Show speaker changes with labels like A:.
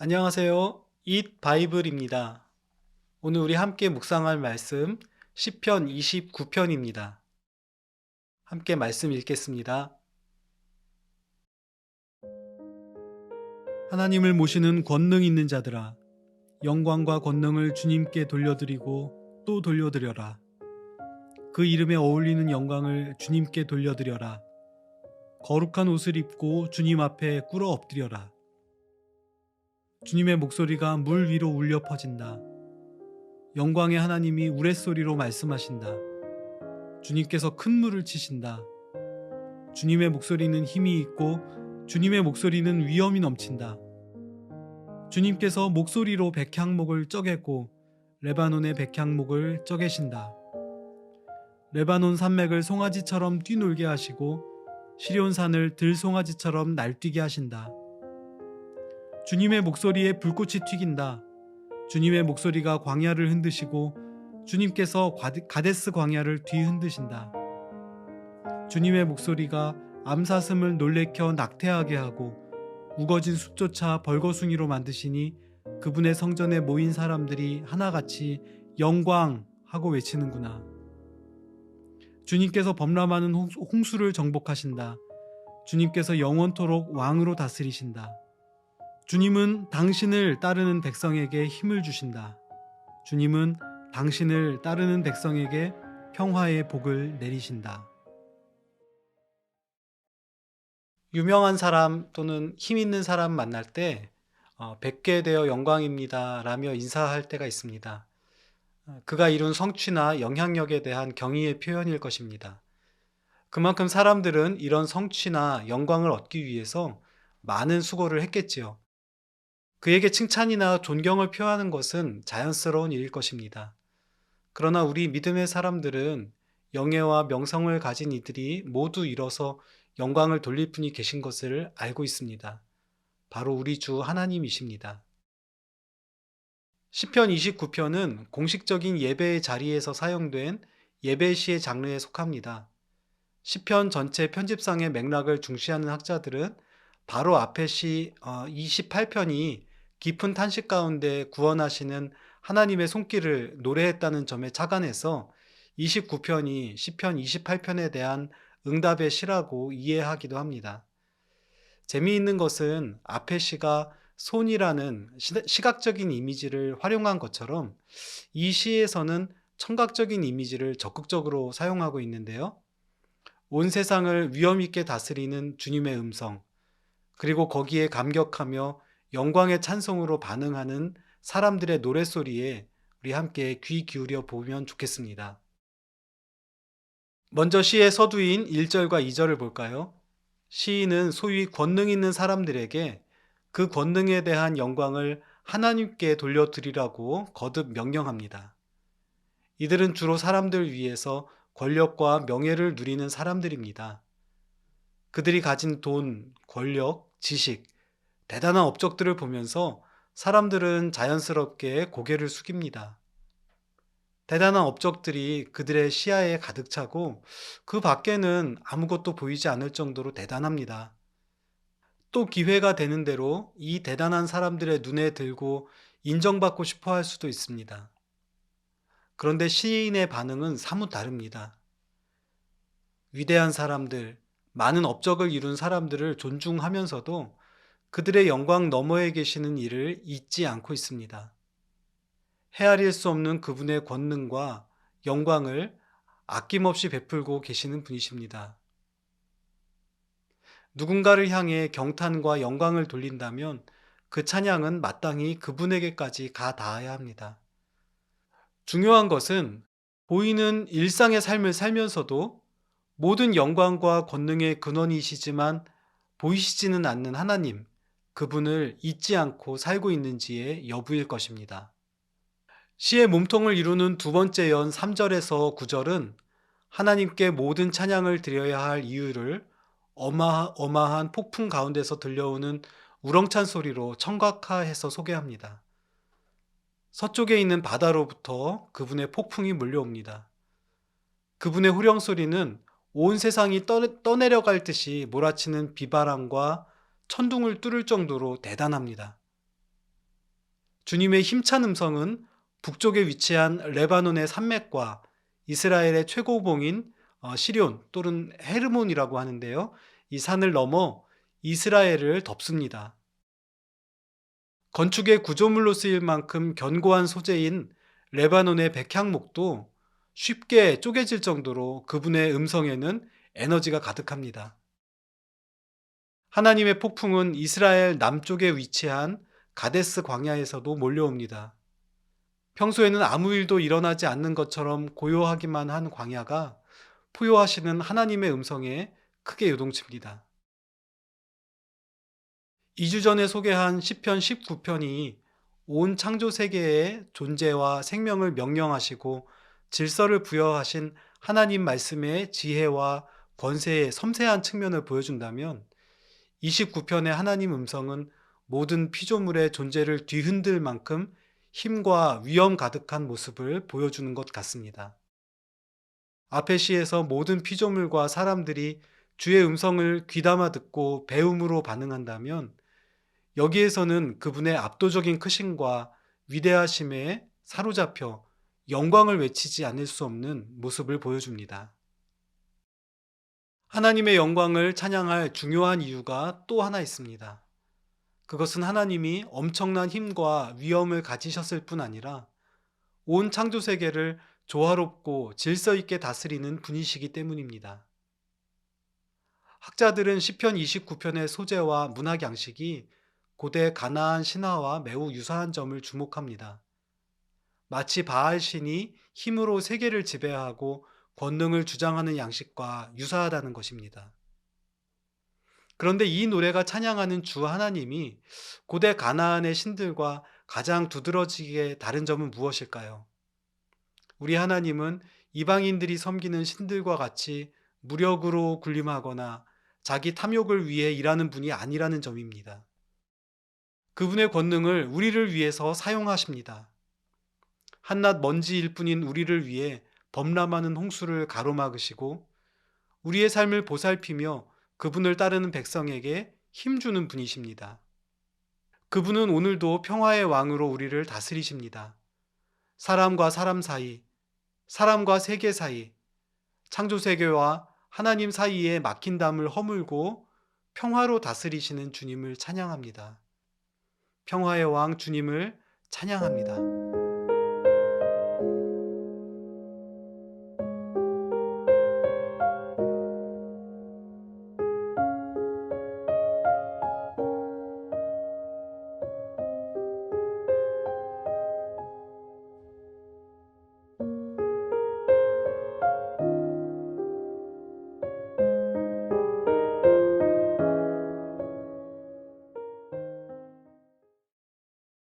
A: 안녕하세요. 잇 바이블입니다. 오늘 우리 함께 묵상할 말씀 시편 29편입니다. 함께 말씀 읽겠습니다. 하나님을 모시는 권능 있는 자들아, 영광과 권능을 주님께 돌려드리고 또 돌려드려라. 그 이름에 어울리는 영광을 주님께 돌려드려라. 거룩한 옷을 입고 주님 앞에 꿇어 엎드려라. 주님의 목소리가 물 위로 울려 퍼진다. 영광의 하나님이 우레소리로 말씀하신다. 주님께서 큰 물을 치신다. 주님의 목소리는 힘이 있고 주님의 목소리는 위엄이 넘친다. 주님께서 목소리로 백향목을 쪼개고 레바논의 백향목을 쪼개신다. 레바논 산맥을 송아지처럼 뛰놀게 하시고 시온산을 들송아지처럼 날뛰게 하신다. 주님의 목소리에 불꽃이 튀긴다. 주님의 목소리가 광야를 흔드시고 주님께서 가데스 광야를 뒤흔드신다. 주님의 목소리가 암사슴을 놀래켜 낙태하게 하고 우거진 숲조차 벌거숭이로 만드시니 그분의 성전에 모인 사람들이 하나같이 영광 하고 외치는구나. 주님께서 범람하는 홍수를 정복하신다. 주님께서 영원토록 왕으로 다스리신다. 주님은 당신을 따르는 백성에게 힘을 주신다. 주님은 당신을 따르는 백성에게 평화의 복을 내리신다. 유명한 사람 또는 힘 있는 사람 만날 때 뵙게 되어 영광입니다 라며 인사할 때가 있습니다. 그가 이룬 성취나 영향력에 대한 경의의 표현일 것입니다. 그만큼 사람들은 이런 성취나 영광을 얻기 위해서 많은 수고를 했겠지요. 그에게 칭찬이나 존경을 표하는 것은 자연스러운 일일 것입니다. 그러나 우리 믿음의 사람들은 영예와 명성을 가진 이들이 모두 일어서 영광을 돌릴 분이 계신 것을 알고 있습니다. 바로 우리 주 하나님이십니다. 시편 29편은 공식적인 예배의 자리에서 사용된 예배시의 장르에 속합니다. 시편 전체 편집상의 맥락을 중시하는 학자들은 바로 앞에 시 28편이 깊은 탄식 가운데 구원하시는 하나님의 손길을 노래했다는 점에 착안해서 29편이 시편 28편에 대한 응답의 시라고 이해하기도 합니다. 재미있는 것은 앞에 시가 손이라는 시각적인 이미지를 활용한 것처럼 이 시에서는 청각적인 이미지를 적극적으로 사용하고 있는데요. 온 세상을 위엄 있게 다스리는 주님의 음성, 그리고 거기에 감격하며 영광의 찬송으로 반응하는 사람들의 노랫소리에 우리 함께 귀 기울여 보면 좋겠습니다. 먼저 시의 서두인 1절과 2절을 볼까요? 시인은 소위 권능 있는 사람들에게 그 권능에 대한 영광을 하나님께 돌려드리라고 거듭 명령합니다. 이들은 주로 사람들 위해서 권력과 명예를 누리는 사람들입니다. 그들이 가진 돈, 권력, 지식, 대단한 업적들을 보면서 사람들은 자연스럽게 고개를 숙입니다. 대단한 업적들이 그들의 시야에 가득 차고 그 밖에는 아무것도 보이지 않을 정도로 대단합니다. 또 기회가 되는 대로 이 대단한 사람들의 눈에 들고 인정받고 싶어 할 수도 있습니다. 그런데 시인의 반응은 사뭇 다릅니다. 위대한 사람들, 많은 업적을 이룬 사람들을 존중하면서도 그들의 영광 너머에 계시는 이를 잊지 않고 있습니다. 헤아릴 수 없는 그분의 권능과 영광을 아낌없이 베풀고 계시는 분이십니다. 누군가를 향해 경탄과 영광을 돌린다면 그 찬양은 마땅히 그분에게까지 가 닿아야 합니다. 중요한 것은 보이는 일상의 삶을 살면서도 모든 영광과 권능의 근원이시지만 보이시지는 않는 하나님, 그분을 잊지 않고 살고 있는지의 여부일 것입니다. 시의 몸통을 이루는 두 번째 연 3절에서 9절은 하나님께 모든 찬양을 드려야 할 이유를 어마어마한 폭풍 가운데서 들려오는 우렁찬 소리로 청각화해서 소개합니다. 서쪽에 있는 바다로부터 그분의 폭풍이 몰려옵니다. 그분의 후령 소리는 온 세상이 떠내려갈 듯이 몰아치는 비바람과 천둥을 뚫을 정도로 대단합니다. 주님의 힘찬 음성은 북쪽에 위치한 레바논의 산맥과 이스라엘의 최고봉인 시런 또는 헤르몬이라고 하는데요. 이 산을 넘어 이스라엘을 덮습니다. 건축의 구조물로 쓰일 만큼 견고한 소재인 레바논의 백향목도 쉽게 쪼개질 정도로 그분의 음성에는 에너지가 가득합니다. 하나님의 폭풍은 이스라엘 남쪽에 위치한 가데스 광야에서도 몰려옵니다. 평소에는 아무 일도 일어나지 않는 것처럼 고요하기만 한 광야가 포효하시는 하나님의 음성에 크게 요동칩니다. 2주 전에 소개한 시편 19편이 온 창조 세계의 존재와 생명을 명령하시고 질서를 부여하신 하나님 말씀의 지혜와 권세의 섬세한 측면을 보여준다면 29편의 하나님 음성은 모든 피조물의 존재를 뒤흔들 만큼 힘과 위험 가득한 모습을 보여주는 것 같습니다. 앞의 시에서 모든 피조물과 사람들이 주의 음성을 귀담아 듣고 배움으로 반응한다면 여기에서는 그분의 압도적인 크심과 위대하심에 사로잡혀 영광을 외치지 않을 수 없는 모습을 보여줍니다. 하나님의 영광을 찬양할 중요한 이유가 또 하나 있습니다. 그것은 하나님이 엄청난 힘과 위엄을 가지셨을 뿐 아니라 온 창조 세계를 조화롭고 질서 있게 다스리는 분이시기 때문입니다. 학자들은 시편 29편의 소재와 문학 양식이 고대 가나안 신화와 매우 유사한 점을 주목합니다. 마치 바알 신이 힘으로 세계를 지배하고 권능을 주장하는 양식과 유사하다는 것입니다. 그런데 이 노래가 찬양하는 주 하나님이 고대 가나안의 신들과 가장 두드러지게 다른 점은 무엇일까요? 우리 하나님은 이방인들이 섬기는 신들과 같이 무력으로 군림하거나 자기 탐욕을 위해 일하는 분이 아니라는 점입니다. 그분의 권능을 우리를 위해서 사용하십니다. 한낱 먼지일 뿐인 우리를 위해 범람하는 홍수를 가로막으시고 우리의 삶을 보살피며 그분을 따르는 백성에게 힘주는 분이십니다. 그분은 오늘도 평화의 왕으로 우리를 다스리십니다. 사람과 사람 사이, 사람과 세계 사이, 창조세계와 하나님 사이에 막힌 담을 허물고 평화로 다스리시는 주님을 찬양합니다. 평화의 왕 주님을 찬양합니다.